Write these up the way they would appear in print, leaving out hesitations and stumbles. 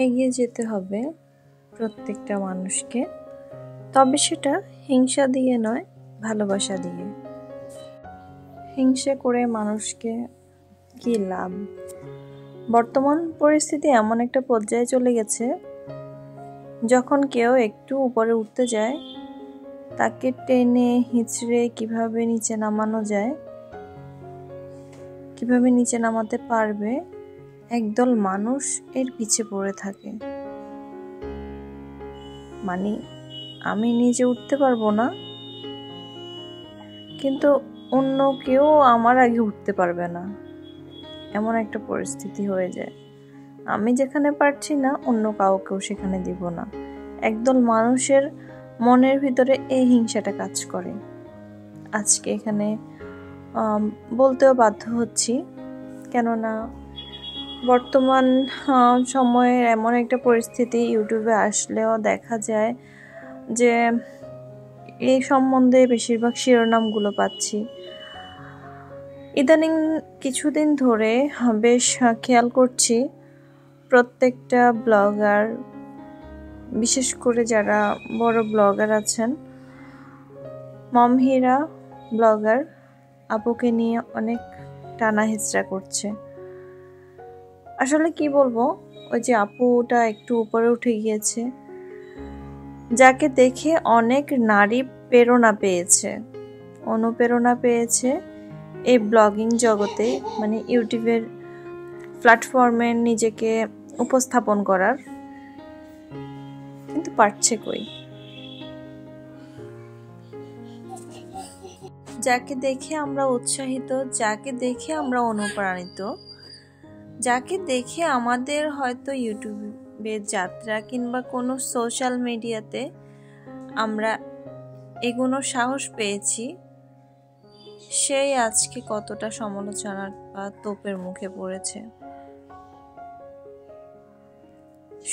এগিয়ে যেতে হবে প্রত্যেকটা মানুষকে, তবে সেটা হিংসা দিয়ে নয়, ভালোবাসা দিয়ে। হিংসা করে মানুষকে কি লাভ? বর্তমান পরিস্থিতি এমন একটা পর্যায়ে চলে গেছে, যখন কেউ একটু উপরে উঠতে যায় তাকে টেনে হিঁচড়ে কিভাবে নিচে নামানো যায়, কিভাবে নিচে নামাতে পারবে, একদল মানুষ এর পিছে পড়ে থাকে। মানে আমি নিজে উঠতে পারবো না, কিন্তু অন্য কেউ আমার আগে উঠতে পারবে না, এমন একটা পরিস্থিতি হয়ে যায়। আমি যেখানে পারছি না, অন্য কাউকেও সেখানে দিব না। একদল মানুষের মনের ভিতরে এই হিংসাটা কাজ করে। আজকে এখানে বলতেও বাধ্য হচ্ছি, কেননা বর্তমান সময়ের এমন একটা পরিস্থিতি, ইউটিউবে আসলেও দেখা যায় যে এই সম্বন্ধে বেশিরভাগ শিরোনামগুলো পাচ্ছি। ইদানিং কিছুদিন ধরে বেশ খেয়াল করছি, প্রত্যেকটা ব্লগার, বিশেষ করে যারা বড় ব্লগার আছেন, মমহিরা ব্লগার আপুকে নিয়ে অনেক টানা হেচড়া করছে। আসলে কি বলবো, ওই যে আপুটা একটু উপরে উঠে গিয়েছে, যাকে দেখে অনেক নারী প্রেরণা পেয়েছে, অনুপ্রেরণা পেয়েছে এই ব্লগিং জগতে, মানে ইউটিউবের প্ল্যাটফর্মে নিজেকে উপস্থাপন করার, কিন্তু পারছে কই? যাকে দেখে আমরা উৎসাহিত, যাকে দেখে আমরা অনুপ্রাণিত, যাকে দেখে আমাদের হয়তো ইউটিউবের যাত্রা কিংবা কোনো সোশ্যাল মিডিয়াতে আমরা এগোনোর সাহস পেয়েছি, সেই আজকে কতটা সমালোচনার বা তোপের মুখে পড়েছে।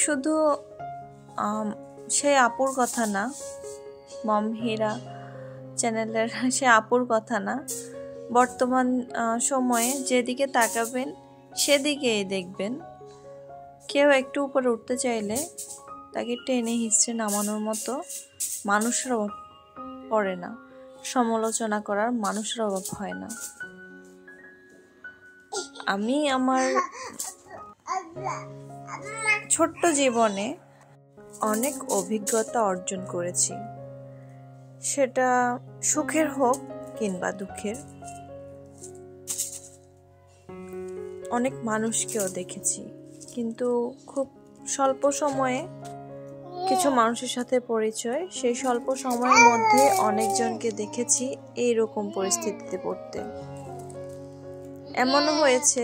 শুধু সেই আপুর কথা না, মমহিরা চ্যানেলের সে আপুর কথা না, বর্তমান সময়ে যেদিকে তাকাবেন সেদিকেই দেখবেন, কেউ একটু উপরে উঠতে চাইলে তাকে টেনে হিঁচড়ে নামানোর মতো মানুষের অভাব পড়ে না, সমালোচনা করার মানুষের অভাব হয় না। আমি আমার ছোট্ট জীবনে অনেক অভিজ্ঞতা অর্জন করেছি, সেটা সুখের হোক কিংবা দুঃখের। অনেক মানুষকেও দেখেছি, কিন্তু খুব স্বল্প সময়ে কিছু মানুষের সাথে পরিচয়, সেই স্বল্প সময়ের মধ্যে অনেকজনকে দেখেছি এইরকম পরিস্থিতিতে পড়তে। এমনও হয়েছে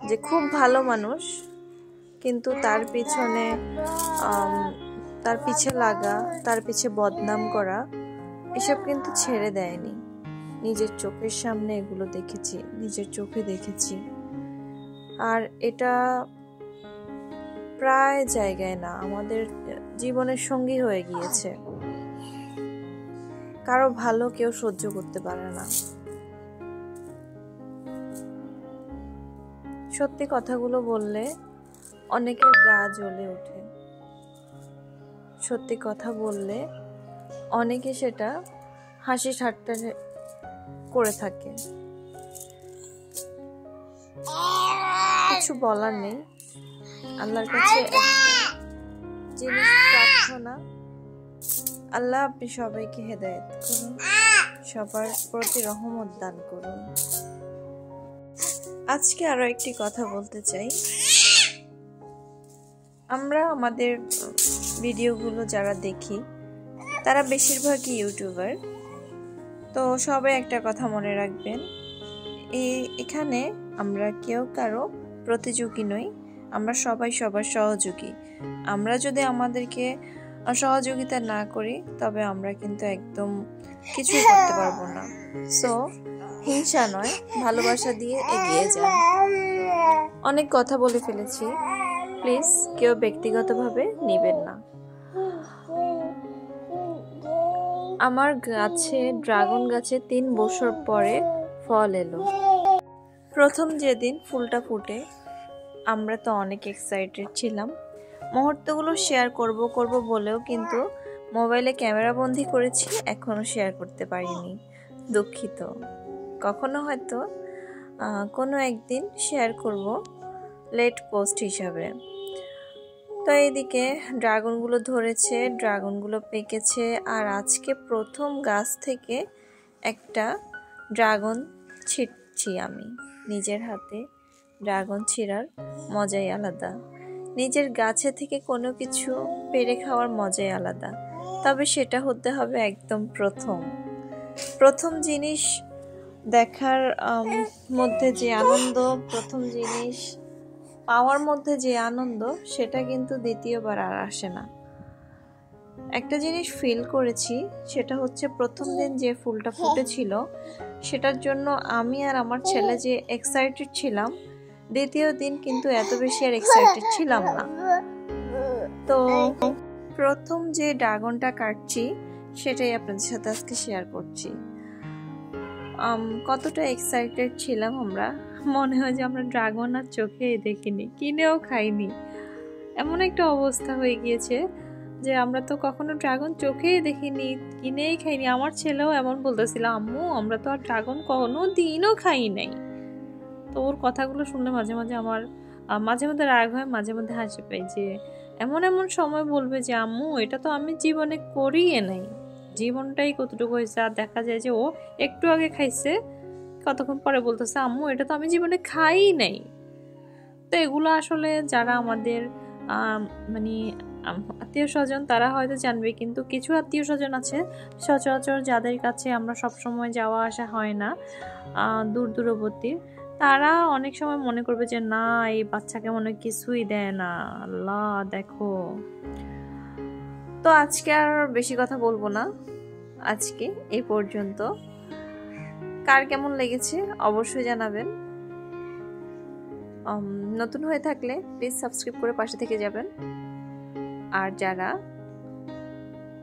যে খুব ভালো মানুষ, কিন্তু তার পিছনে তার পিছে লাগা, তার পিছে বদনাম করা, এসব কিন্তু ছেড়ে দেয়নি। নিজের চোখের সামনে এগুলো দেখেছি, নিজের চোখে দেখেছি। আর এটা প্রায় জায়গায় না, আমাদের জীবনের সঙ্গী হয়ে গিয়েছে। কারো ভালো কেউ সহ্য করতে পারে না। সত্যি কথাগুলো বললে অনেকের গা জ্বলে ওঠে, সত্যি কথা বললে অনেকে সেটা হাসি ঠাট্টা করে থাকে। কিছু বলার নেই। আল্লাহর কাছে জিনিস প্রার্থনা, আল্লাহ আপনি সবাইকে হেদায়েত করুন, সবার প্রতি রহমত দান করুন। আজকে আরো একটি কথা বলতে চাই। আমরা আমাদের ভিডিওগুলো যারা দেখি, তারা বেশিরভাগই ইউটিউবার। তো সবাই একটা কথা মনে রাখবেন, এখানে আমরা কেউ কারো প্রতিযোগী নই, আমরা সবাই সবার সহযোগী। আমরা যদি আমাদেরকে সহযোগিতা না করি, তবে আমরা কিন্তু একদম কিছুই করতে পারবো না। সো হিংসা নয়, ভালোবাসা দিয়ে এগিয়ে যান। অনেক কথা বলে ফেলেছি, প্লিজ কেউ ব্যক্তিগতভাবে নেবেন না। আমার গাছে, ড্রাগন গাছে 3 বছর পরে ফল এলো। প্রথম যেদিন ফুলটা ফুটে আমরা তো অনেক এক্সাইটেড ছিলাম, মুহূর্তগুলো শেয়ার করব বলেও কিন্তু মোবাইলে ক্যামেরা বন্দি করেছি, এখনও শেয়ার করতে পারিনি, দুঃখিত। কখনো হয়তো কোনো একদিন শেয়ার করব লেট পোস্ট হিসাবে। তো এইদিকে ড্রাগনগুলো ধরেছে, ড্রাগনগুলো পেকেছে, আর আজকে প্রথম গাছ থেকে একটা ড্রাগন ছিঁড়ছি আমি নিজের হাতে। ড্রাগন ছিঁড়ার মজাই আলাদা, নিজের গাছে থেকে কোনো কিছু পেড়ে খাওয়ার মজাই আলাদা। তবে সেটা হতে হবে একদম প্রথম জিনিস দেখার মধ্যে যে আনন্দ, প্রথম জিনিস পাওয়ার মধ্যে যে আনন্দ, সেটা কিন্তু দ্বিতীয়বার আর আসে না। একটা জিনিস ফিল করেছি, সেটা হচ্ছে প্রথম দিন যে ফুলটা ফুটেছিল সেটার জন্য আমি আর আমার ছেলে যে এক্সাইটেড ছিলাম, দ্বিতীয় দিন কিন্তু এত বেশি আর এক্সাইটেড ছিলাম না। তো প্রথম যে ড্রাগনটা কাটছি সেটাই আপনাদের সাথে আজকে শেয়ার করছি। কতটা এক্সাইটেড ছিলাম আমরা, মনে হয় যে আমরা ড্রাগন আর চোখেই দেখিনি, কিনেও খাইনি, এমন একটা অবস্থা হয়ে গিয়েছে যে আমরা তো কখনো ড্রাগন চোখেই দেখিনি, কিনেই খাইনি। আমার ছেলেও এমন বলতেছিল, আম্মু আমরা তো আর ড্রাগন কোনো দিনও খাই নাই। তো ওর কথাগুলো শুনলে মাঝে মধ্যে রাগ হয়, মাঝে মধ্যে হাসি পাই যে এমন সময় বলবে যে আম্মু এটা তো আমি জীবনে করিয়ে নাই, জীবনটাই কতটুকু হয়েছে। আর দেখা যায় যে ও একটু আগে খাইছে, কতক্ষণ পরে বলতেছে আম্মু এটা তো আমি জীবনে খাই নাই। তো এগুলো আসলে যারা আমাদের মানে আত্মীয় স্বজন তারা হয়তো জানবে, কিন্তু কিছু আত্মীয় স্বজন আছে সচরাচর যাদের কাছে আমরা সবসময় যাওয়া আসা হয় না, দূরবর্তী, তারা অনেক সময় মনে করবে যে না এই বাচ্চাকে মনে কিছুই দেয় না, আল্লাহ দেখো। তো আজকে আর বেশি কথা বলবো না, আজকে এই পর্যন্ত। কার কেমন লেগেছে অবশ্যই জানাবেন। নতুন হয়ে থাকলে প্লিজ সাবস্ক্রাইব করে পাশে থেকে যাবেন, আর যারা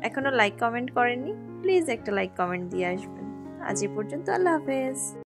এখনো লাইক কমেন্ট করেননি প্লিজ একটা লাইক কমেন্ট দিয়ে আসবেন। আজ এই পর্যন্ত, আল্লাহ হাফেজ।